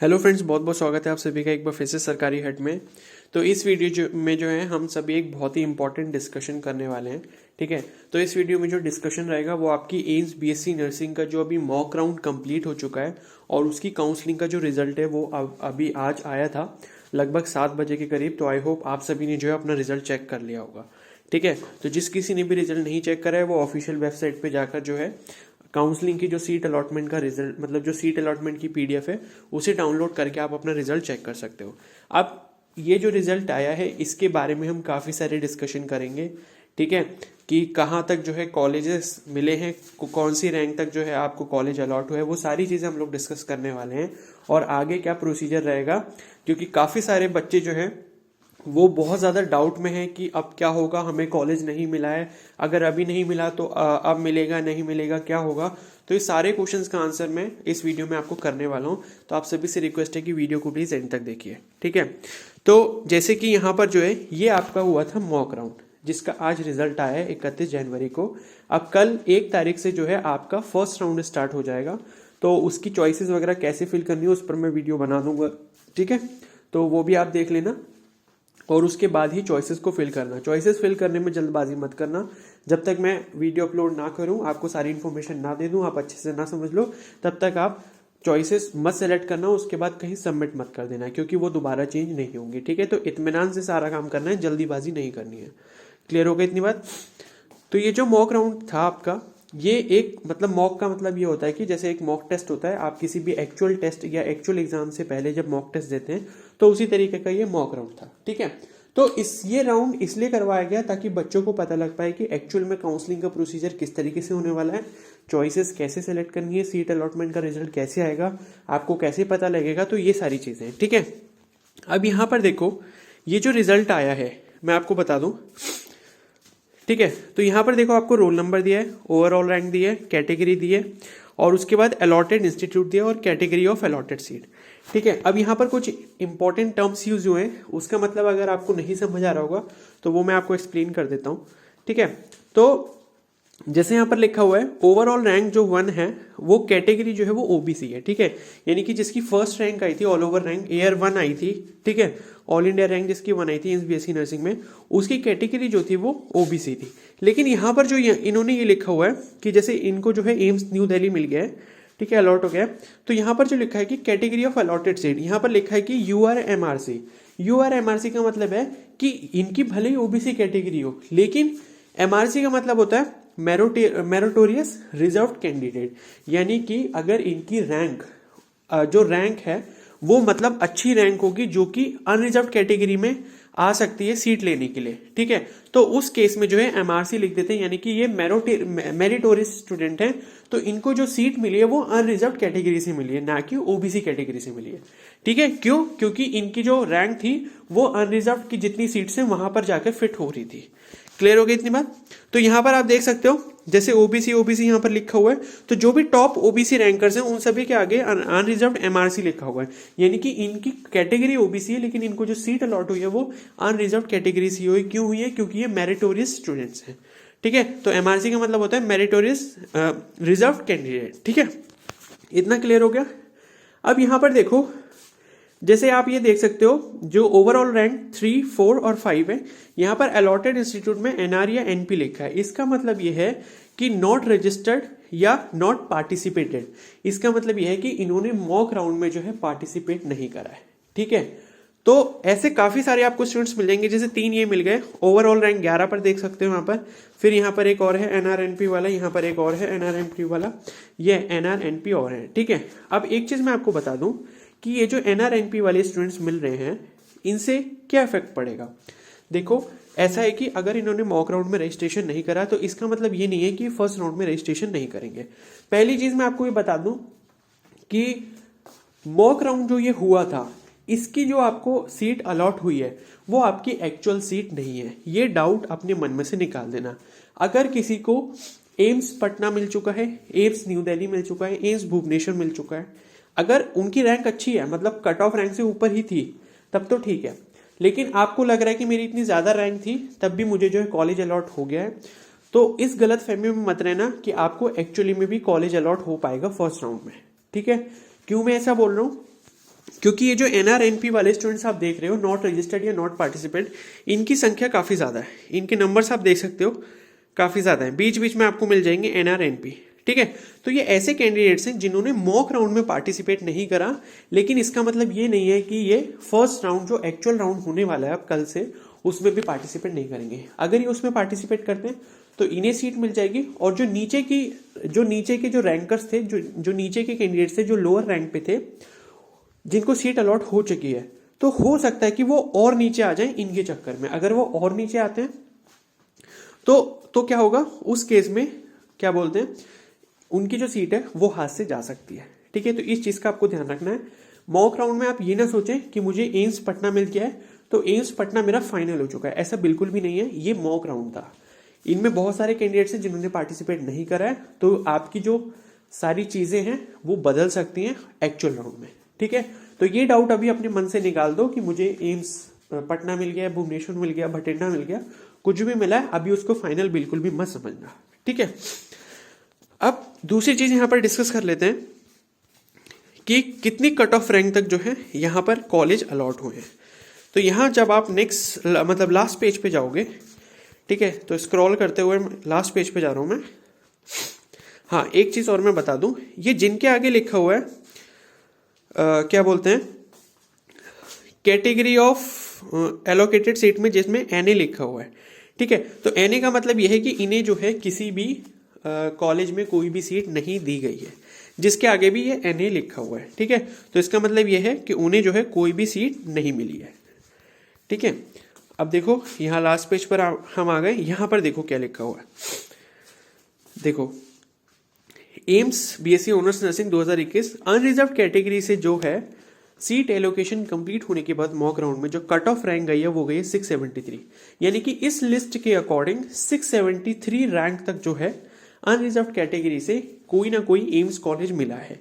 Hello friends, बहुत बहुत स्वागत है आप सभी का एक बार फिर से सरकारी हट में। तो इस वीडियो में जो है हम सभी एक बहुत ही इंपॉर्टेंट डिस्कशन करने वाले हैं। ठीक है, तो इस वीडियो में जो डिस्कशन रहेगा वो आपकी एम्स बीएससी नर्सिंग का जो अभी मॉक राउंड कंप्लीट हो चुका है और उसकी काउंसलिंग का जो रिजल्ट है वो अभी आज आया था लगभग 7 बजे के करीब। तो आई होप आप सभी ने जो है अपना रिजल्ट चेक कर लिया होगा। ठीक है, तो जिस किसी ने भी रिजल्ट नहीं चेक करा है वो ऑफिशियल वेबसाइट पे जाकर जो है काउंसलिंग की जो सीट अलॉटमेंट का रिजल्ट मतलब जो सीट अलॉटमेंट की पीडीएफ है उसे डाउनलोड करके आप अपना रिजल्ट चेक कर सकते हो। अब ये जो रिजल्ट आया है इसके बारे में हम काफ़ी सारे डिस्कशन करेंगे। ठीक है, कि कहाँ तक जो है कॉलेजेस मिले हैं, कौन सी रैंक तक जो है आपको कॉलेज अलॉट हुआ है, वो सारी चीज़ें हम लोग डिस्कस करने वाले हैं और आगे क्या प्रोसीजर रहेगा। क्योंकि काफ़ी सारे बच्चे जो है वो बहुत ज़्यादा डाउट में है कि अब क्या होगा, हमें कॉलेज नहीं मिला है, अगर अभी नहीं मिला तो अब मिलेगा नहीं मिलेगा क्या होगा। तो ये सारे क्वेश्चंस का आंसर मैं इस वीडियो में आपको करने वाला हूँ। तो आप सभी से रिक्वेस्ट है कि वीडियो को प्लीज़ एंड तक देखिए। ठीक है, तो जैसे कि यहाँ पर जो है ये आपका हुआ था मॉक राउंड जिसका आज रिजल्ट आया है 31 जनवरी को। अब कल 1 तारीख से जो है आपका फर्स्ट राउंड स्टार्ट हो जाएगा। तो उसकी चॉइसेस वगैरह कैसे फिल करनी है उस पर मैं वीडियो बना दूंगा। ठीक है, तो वो भी आप देख लेना और उसके बाद ही चॉइसेस को फिल करना। चॉइसेस फिल करने में जल्दबाजी मत करना। जब तक मैं वीडियो अपलोड ना करूं, आपको सारी इन्फॉर्मेशन ना दे दूं, आप अच्छे से ना समझ लो, तब तक आप चॉइसेस मत सेलेक्ट करना। उसके बाद कहीं सबमिट मत कर देना क्योंकि वो दोबारा चेंज नहीं होंगी। ठीक है, तो इत्मीनान से सारा काम करना है, जल्दीबाजी नहीं करनी है। क्लियर हो गई इतनी बात। तो ये जो मॉक राउंड था आपका, ये एक मतलब मॉक का मतलब ये होता है कि जैसे एक मॉक टेस्ट होता है, आप किसी भी एक्चुअल टेस्ट या एक्चुअल एग्जाम से पहले जब मॉक टेस्ट देते हैं तो उसी तरीके का ये मॉक राउंड था। ठीक है, तो ये राउंड इसलिए करवाया गया ताकि बच्चों को पता लग पाए कि एक्चुअल में काउंसलिंग का प्रोसीजर किस तरीके से होने वाला है, चॉइसेस कैसे सेलेक्ट करनी है, सीट अलॉटमेंट का रिजल्ट कैसे आएगा, आपको कैसे पता लगेगा। तो ये सारी चीजें। ठीक है, अब यहाँ पर देखो ये जो रिजल्ट आया है मैं आपको बता दूं। ठीक है, तो यहाँ पर देखो आपको रोल नंबर दिया है, ओवरऑल रैंक दिया है, कैटेगरी दी है और उसके बाद अलॉटेड इंस्टीट्यूट दिया और कैटेगरी ऑफ अलॉटेड सीट। ठीक है, अब यहाँ पर कुछ इंपॉर्टेंट टर्म्स यूज हुए हैं, उसका मतलब अगर आपको नहीं समझ आ रहा होगा तो वो मैं आपको एक्सप्लेन कर देता हूँ। ठीक है, तो जैसे यहाँ पर लिखा हुआ है ओवरऑल रैंक जो 1 है वो कैटेगरी जो है वो ओबीसी है। ठीक है, यानी कि जिसकी फर्स्ट रैंक आई थी, ऑल ओवर रैंक एयर 1 आई थी। ठीक है, ऑल इंडिया रैंक जिसकी 1 आई थी एम्स बीएससी नर्सिंग में, उसकी कैटेगरी जो थी वो ओबीसी थी। लेकिन यहाँ पर जो इन्होंने ये लिखा हुआ है कि जैसे इनको जो है एम्स न्यू दिल्ली मिल गया है, ठीक है, अलॉट हो गया। तो यहाँ पर जो लिखा है कि कैटेगरी ऑफ अलॉटेड सीट, यहाँ पर लिखा है कि यूआरएमआरसी। यूआरएमआरसी का मतलब है कि इनकी भले ही ओबीसी कैटेगरी हो, लेकिन एमआरसी का मतलब होता है मेरिटोरियस रिजर्व कैंडिडेट, यानी कि अगर इनकी रैंक जो रैंक है वो मतलब अच्छी रैंक होगी जो कि अनरिजर्व कैटेगरी में आ सकती है सीट लेने के लिए। ठीक है, तो उस केस में जो है एमआरसी लिख देते हैं, यानी कि ये मेरिटोरियस स्टूडेंट हैं, तो इनको जो सीट मिली है वो अनरिजर्व कैटेगरी से मिली है, ना कि ओबीसी कैटेगरी से मिली है। ठीक है, क्यों? क्योंकि इनकी जो रैंक थी वो अनरिजर्व की जितनी सीट्स हैं वहां पर जाकर फिट हो रही थी। क्लियर हो गई इतनी बात। तो यहां पर आप देख सकते हो जैसे ओबीसी ओबीसी यहां पर लिखा हुआ है, तो जो भी टॉप ओबीसी रैंकर्स हैं उन सभी के आगे अनरिजर्व्ड एमआरसी लिखा हुआ है, यानी कि इनकी कैटेगरी ओबीसी है लेकिन इनको जो सीट अलॉट हुई है वो अनरिजर्व्ड कैटेगरी से हुई। क्यों हुई है? क्योंकि ये मेरिटोरियस स्टूडेंट्स हैं। ठीक है, तो एमआरसी का मतलब होता है मेरिटोरियस रिजर्व कैंडिडेट। ठीक है, इतना क्लियर हो गया। अब यहां पर देखो जैसे आप ये देख सकते हो जो ओवरऑल रैंक 3, 4 और 5 है, यहां पर अलॉटेड इंस्टीट्यूट में एनआर या एनपी लिखा है। इसका मतलब ये है कि नॉट रजिस्टर्ड या नॉट पार्टिसिपेटेड। इसका मतलब ये है कि इन्होंने मॉक राउंड में जो है पार्टिसिपेट नहीं करा है। ठीक है, तो ऐसे काफी सारे आपको स्टूडेंट्स मिल जाएंगे, जैसे 3 ये मिल गए। ओवरऑल रैंक 11 पर देख सकते हो यहाँ पर, फिर यहाँ पर एक और है एनआरएनपी वाला, यहाँ पर एक और है एनआरएनपी वाला, ये एनआरएनपी और है। ठीक है, अब एक चीज मैं आपको बता दूं कि ये जो एनआरएनपी वाले स्टूडेंट्स मिल रहे हैं इनसे क्या इफेक्ट पड़ेगा। देखो ऐसा है कि अगर इन्होंने मॉक राउंड में रजिस्ट्रेशन नहीं करा तो इसका मतलब ये नहीं है कि फर्स्ट राउंड में रजिस्ट्रेशन नहीं करेंगे। पहली चीज मैं आपको ये बता दूं कि मॉक राउंड जो ये हुआ था इसकी जो आपको सीट अलॉट हुई है वो आपकी एक्चुअल सीट नहीं है। ये डाउट अपने मन में से निकाल देना। अगर किसी को एम्स पटना मिल चुका है, एम्स न्यू दिल्ली मिल चुका है, एम्स भुवनेश्वर मिल चुका है, अगर उनकी रैंक अच्छी है मतलब कट ऑफ रैंक से ऊपर ही थी तब तो ठीक है, लेकिन आपको लग रहा है कि मेरी इतनी ज्यादा रैंक थी तब भी मुझे जो है कॉलेज अलॉट हो गया है, तो इस गलत फहमी में मत रहना कि आपको एक्चुअली में भी कॉलेज अलॉट हो पाएगा फर्स्ट राउंड में। ठीक है, क्यों मैं ऐसा बोल रहा हूं? क्योंकि ये जो NRNP वाले स्टूडेंट्स आप देख रहे हो, नॉट रजिस्टर्ड या नॉट पार्टिसिपेंट, इनकी संख्या काफ़ी ज़्यादा है, इनके नंबर्स आप देख सकते हो काफ़ी ज़्यादा है, बीच बीच में आपको मिल जाएंगे NRNP, ठीक है। तो ये ऐसे कैंडिडेट्स हैं जिन्होंने मॉक राउंड में पार्टिसिपेट नहीं करा, लेकिन इसका मतलब ये नहीं है कि ये फर्स्ट राउंड जो एक्चुअल राउंड होने वाला है अब कल से, उसमें भी पार्टिसिपेट नहीं करेंगे। अगर ये उसमें पार्टिसिपेट करते हैं तो इन्हें सीट मिल जाएगी, और जो नीचे के जो रैंकर्स थे, जो नीचे के कैंडिडेट्स थे, जो लोअर रैंक पे थे, जिनको सीट अलॉट हो चुकी है, तो हो सकता है कि वो और नीचे आ जाएं इनके चक्कर में। अगर वो और नीचे आते हैं तो क्या होगा, उस केस में क्या बोलते हैं, उनकी जो सीट है वो हाथ से जा सकती है, ठीक है। तो इस चीज का आपको ध्यान रखना है। मॉक राउंड में आप ये ना सोचें कि मुझे एम्स पटना मिल गया है तो एम्स पटना मेरा फाइनल हो चुका है, ऐसा बिल्कुल भी नहीं है। ये मॉक राउंड था, इनमें बहुत सारे कैंडिडेट्स हैं जिन्होंने पार्टिसिपेट नहीं करा है, तो आपकी जो सारी चीजें हैं वो बदल सकती हैं एक्चुअल राउंड में, ठीक है। तो ये डाउट अभी अपने मन से निकाल दो कि मुझे एम्स पटना मिल गया, भुवनेश्वर मिल गया, भटिंडा मिल गया, कुछ भी मिला है, अभी उसको फाइनल बिल्कुल भी मत समझना, ठीक है। अब दूसरी चीज यहां पर डिस्कस कर लेते हैं कि कितनी कट ऑफ रैंक तक जो है यहां पर कॉलेज अलॉट हुए हैं। तो यहां जब आप नेक्स्ट मतलब लास्ट पेज पे जाओगे, ठीक है, तो स्क्रॉल करते हुए लास्ट पेज पे जा रहा हूं मैं। हाँ, एक चीज और मैं बता दूं, ये जिनके आगे लिखा हुआ है क्या बोलते हैं, कैटेगरी ऑफ एलोकेटेड सीट में जिसमें NA लिखा हुआ है, ठीक है। तो NA का मतलब यह है कि इन्हें जो है किसी भी कॉलेज में कोई भी सीट नहीं दी गई है, जिसके आगे भी ये NA लिखा हुआ है, ठीक है। तो इसका मतलब यह है कि उन्हें जो है कोई भी सीट नहीं मिली है, ठीक है। अब देखो यहाँ लास्ट पेज पर हम आ गए, यहाँ पर देखो क्या लिखा हुआ है, देखो AIIMS BSc honours nursing 2021 unreserved category से जो है सीट एलोकेशन कंप्लीट होने के बाद मॉक राउंड में जो कट ऑफ रैंक गई है वो गई है 673, यानी कि इस लिस्ट के अकॉर्डिंग 673 रैंक तक जो है अनरिजर्व कैटेगरी से कोई ना कोई एम्स कॉलेज मिला है।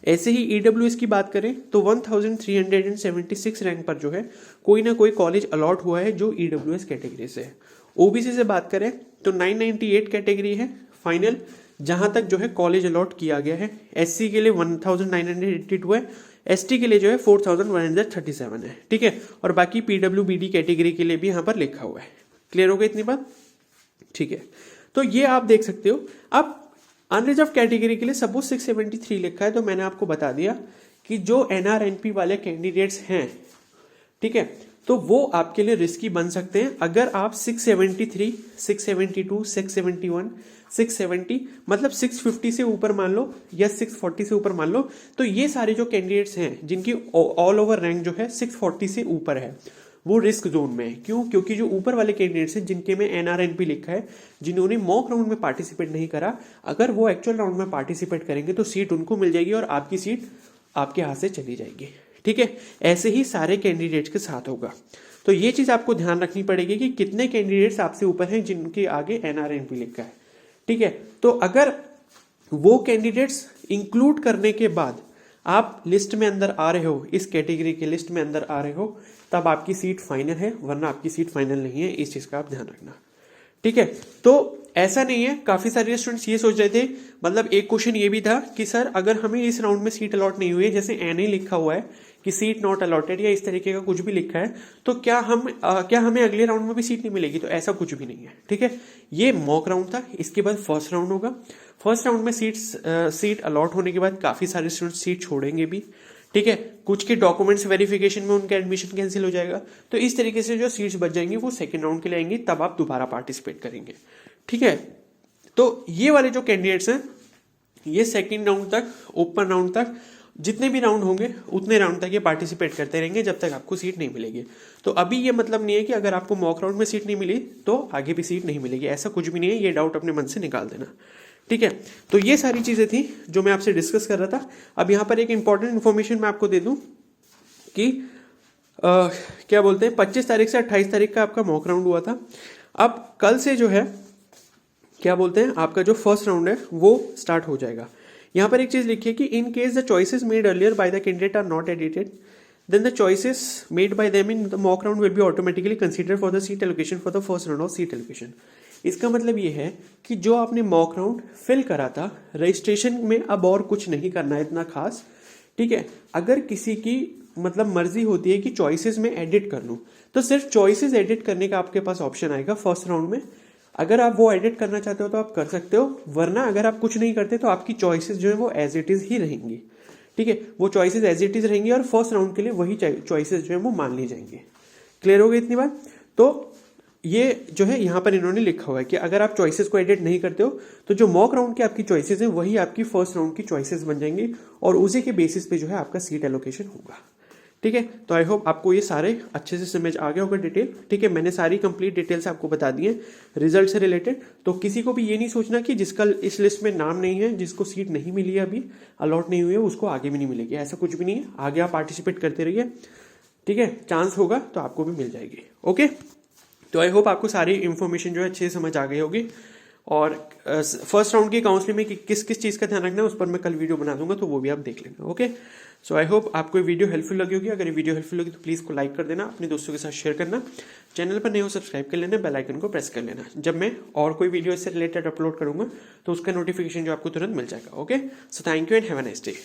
ऐसे ही EWS की बात करें तो 1376 रैंक पर जो है कोई ना कोई कॉलेज अलॉट हुआ है जो EWS कैटेगरी से है। OBC से बात करें तो 998 कैटेगरी है फाइनल, जहां तक जो है कॉलेज अलॉट किया गया है। SC के लिए 1982 है, ST के लिए जो है 4137 है, ठीक है। और बाकी PWBD कैटेगरी के लिए भी यहाँ पर लिखा हुआ है। क्लियर हो गई इतनी बात, ठीक है। तो ये आप देख सकते हो। अब अनरिजर्व कैटेगरी के लिए सपोज 673 लिखा है, तो मैंने आपको बता दिया कि जो NRNP वाले कैंडिडेट्स हैं, ठीक है, तो वो आपके लिए रिस्की बन सकते हैं। अगर आप 673, 672, 671, 670 मतलब 650 से ऊपर मान लो या 640 से ऊपर मान लो, तो ये सारे जो कैंडिडेट्स हैं जिनकी ऑल ओवर रैंक जो है 640 से ऊपर है, वो रिस्क जोन में है। क्यों? क्योंकि जो ऊपर वाले कैंडिडेट्स हैं जिनके में NRNP लिखा है, जिन्होंने मॉक राउंड में पार्टिसिपेट नहीं करा, अगर वो एक्चुअल राउंड में पार्टिसिपेट करेंगे तो सीट उनको मिल जाएगी और आपकी सीट आपके हाथ से चली जाएगी, ठीक है। ऐसे ही सारे कैंडिडेट्स के साथ होगा। तो ये चीज आपको ध्यान रखनी पड़ेगी कि कितने कैंडिडेट्स आपसे ऊपर हैं जिनके आगे NRNP लिखा है, ठीक है। तो अगर वो कैंडिडेट्स इंक्लूड करने के बाद आप लिस्ट में अंदर आ रहे हो, इस कैटेगरी के लिस्ट में अंदर आ रहे हो, तब आपकी सीट फाइनल है, वरना आपकी सीट फाइनल नहीं है। इस चीज का आप ध्यान रखना, ठीक है। तो ऐसा नहीं है, काफी सारे स्टूडेंट्स ये सोच रहे थे, मतलब एक क्वेश्चन ये भी था कि सर अगर हमें इस राउंड में सीट अलॉट नहीं हुई है, जैसे NA लिखा हुआ है कि सीट नॉट अलॉटेड या इस तरीके का कुछ भी लिखा है, तो क्या हमें अगले राउंड में भी सीट नहीं मिलेगी? तो ऐसा कुछ भी नहीं है, ठीक है। ये मॉक राउंड था, इसके बाद फर्स्ट राउंड होगा। फर्स्ट राउंड में सीट अलॉट होने के बाद काफी सारे स्टूडेंट सीट छोड़ेंगे भी, ठीक है। कुछ के डॉक्यूमेंट्स वेरिफिकेशन में उनका एडमिशन कैंसिल हो जाएगा, तो इस तरीके से जो सीट्स बच जाएंगी वो सेकंड राउंड के लिए आएंगी, तब आप दोबारा पार्टिसिपेट करेंगे, ठीक है। तो ये वाले जो कैंडिडेट्स हैं, ये सेकंड राउंड तक, ओपन राउंड तक, जितने भी राउंड होंगे उतने राउंड तक ये पार्टिसिपेट करते रहेंगे जब तक आपको सीट नहीं मिलेगी। तो अभी ये मतलब नहीं है कि अगर आपको मॉक राउंड में सीट नहीं मिली तो आगे भी सीट नहीं मिलेगी, ऐसा कुछ भी नहीं है। ये डाउट अपने मन से निकाल देना, ठीक है। तो ये सारी चीजें थी जो मैं आपसे डिस्कस कर रहा था। अब यहाँ पर एक इंपॉर्टेंट इन्फॉर्मेशन मैं आपको दे दूं कि क्या बोलते हैं, 25 तारीख से 28 तारीख का आपका मॉक राउंड हुआ था। अब कल से जो है क्या बोलते हैं, आपका जो फर्स्ट राउंड है वो स्टार्ट हो जाएगा। यहाँ पर एक चीज लिखिए कि in case the choices made earlier by the candidate are not edited, then the choices made by them in the mock round will be automatically considered for the seat allocation for the first round of seat allocation. इसका मतलब ये है कि जो आपने mock round fill करा था, registration में अब और कुछ नहीं करना है इतना खास, ठीक है। अगर किसी की मतलब मर्जी होती है कि चॉइसेस में एडिट कर लूँ, तो सिर्फ चॉइसेस एडिट करने का आपके पास ऑप्शन आएगा फर्स्ट राउंड में। अगर आप वो एडिट करना चाहते हो तो आप कर सकते हो, वरना अगर आप कुछ नहीं करते तो आपकी चॉइसेस जो है वो एज इट इज ही रहेंगी। ठीक है, वो चॉइसेस एज इट इज रहेंगी और फर्स्ट राउंड के लिए वही चॉइसेस जो है वो मान ली जाएंगे। क्लियर हो गई इतनी बात? तो ये जो है यहाँ पर इन्होंने लिखा हुआ है कि अगर आप चॉइसेस को एडिट नहीं करते हो तो जो मॉक राउंड की आपकी चॉइसेस हैं वही आपकी फर्स्ट राउंड की चॉइसेस बन जाएंगी और उसी के बेसिस पे जो है आपका सीट एलोकेशन होगा। ठीक है, तो आई होप आपको ये सारे अच्छे से समझ आ गया होगा डिटेल। ठीक है, मैंने सारी कंप्लीट डिटेल्स आपको बता दी है रिजल्ट से रिलेटेड। तो किसी को भी ये नहीं सोचना कि जिसका इस लिस्ट में नाम नहीं है, जिसको सीट नहीं मिली है, अभी अलॉट नहीं हुई है, उसको आगे भी नहीं मिलेगी, ऐसा कुछ भी नहीं है। आगे आप पार्टिसिपेट करते रहिए। ठीक है, चांस होगा तो आपको भी मिल जाएगी। ओके, तो आई होप आपको सारी इन्फॉर्मेशन जो है अच्छे से समझ आ गई होगी। और फर्स्ट राउंड की काउंसलिंग में किस किस चीज़ का ध्यान रखना है उस पर मैं कल वीडियो बना दूंगा, तो वो भी आप देख लेना। ओके, सो आई होप आपको ये वीडियो हेल्पफुल लगी होगी। अगर ये वीडियो हेल्पफुल लगी तो प्लीज़ को लाइक कर देना, अपने दोस्तों के साथ शेयर करना, चैनल पर नए हो सब्सक्राइब कर लेना, बेल आइकन को प्रेस कर लेना। जब मैं और कोई वीडियो इससे रिलेटेड अपलोड करूंगा तो उसका नोटिफिकेशन जो आपको तुरंत मिल जाएगा। Okay, so thank you and have a nice day.